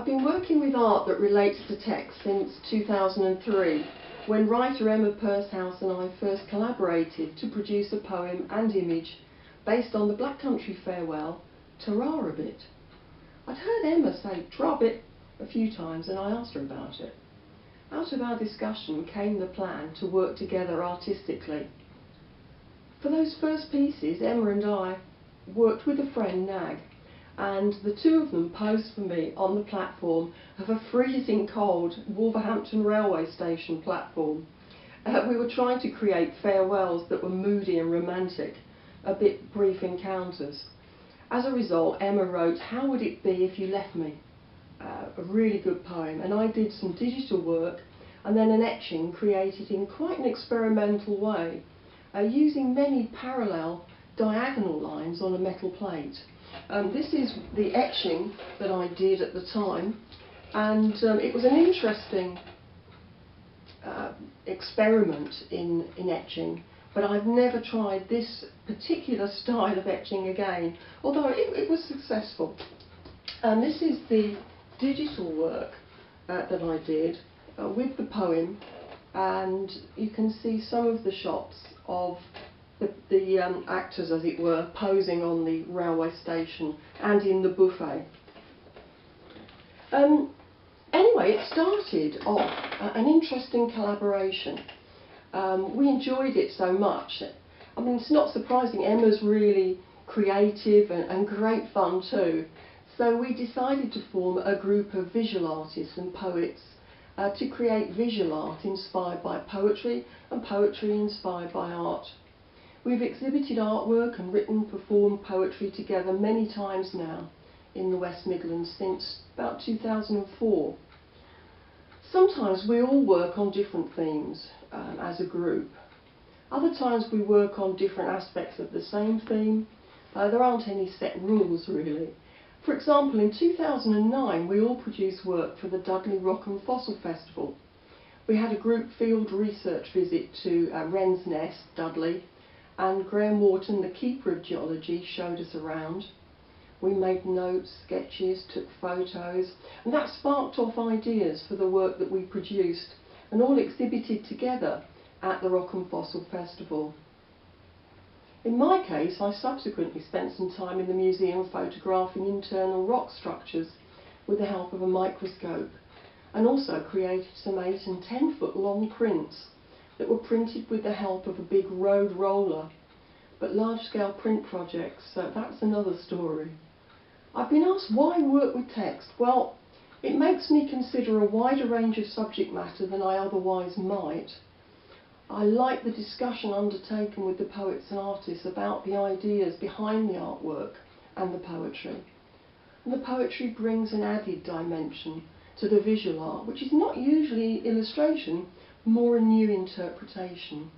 been working with art that relates to text since 2003, when writer Emma Purshouse and I first collaborated to produce a poem and image based on the Black Country farewell, "Ta-ra a bit." I'd heard Emma say "tra bit" a few times and I asked her about it. Out of our discussion came the plan to work together artistically. For those first pieces, Emma and I worked with a friend, Nag, and the two of them posed for me on the platform of a freezing cold Wolverhampton railway station platform. We were trying to create farewells that were moody and romantic, a bit brief encounters. As a result, Emma wrote "How Would It Be If You Left Me?", a really good poem, and I did some digital work and then an etching created in quite an experimental way, using many parallel diagonal lines on a metal plate. This is the etching that I did at the time, and it was an interesting experiment in etching, but I've never tried this particular style of etching again, although it was successful. And this is the digital work that I did with the poem, and you can see some of the shots of the actors, as it were, posing on the railway station and in the buffet. Anyway, it started off an interesting collaboration. We enjoyed it so much. I mean, it's not surprising, Emma's really creative and great fun too. So we decided to form a group of visual artists and poets to create visual art inspired by poetry and poetry inspired by art. We've exhibited artwork and written, performed poetry together many times now in the West Midlands since about 2004. Sometimes we all work on different themes as a group. Other times we work on different aspects of the same theme. There aren't any set rules really. For example, in 2009 we all produced work for the Dudley Rock and Fossil Festival. We had a group field research visit to Wren's Nest, Dudley, and Graham Wharton, the keeper of geology, showed us around. We made notes, sketches, took photos, and that sparked off ideas for the work that we produced, and all exhibited together at the Rock and Fossil Festival. In my case, I subsequently spent some time in the museum photographing internal rock structures with the help of a microscope, and also created some 8 and 10 foot long prints that were printed with the help of a big road roller. But large-scale print projects, so that's another story. I've been asked why work with text. Well, it makes me consider a wider range of subject matter than I otherwise might. I like the discussion undertaken with the poets and artists about the ideas behind the artwork and the poetry. And the poetry brings an added dimension to the visual art, which is not usually illustration, more a new interpretation.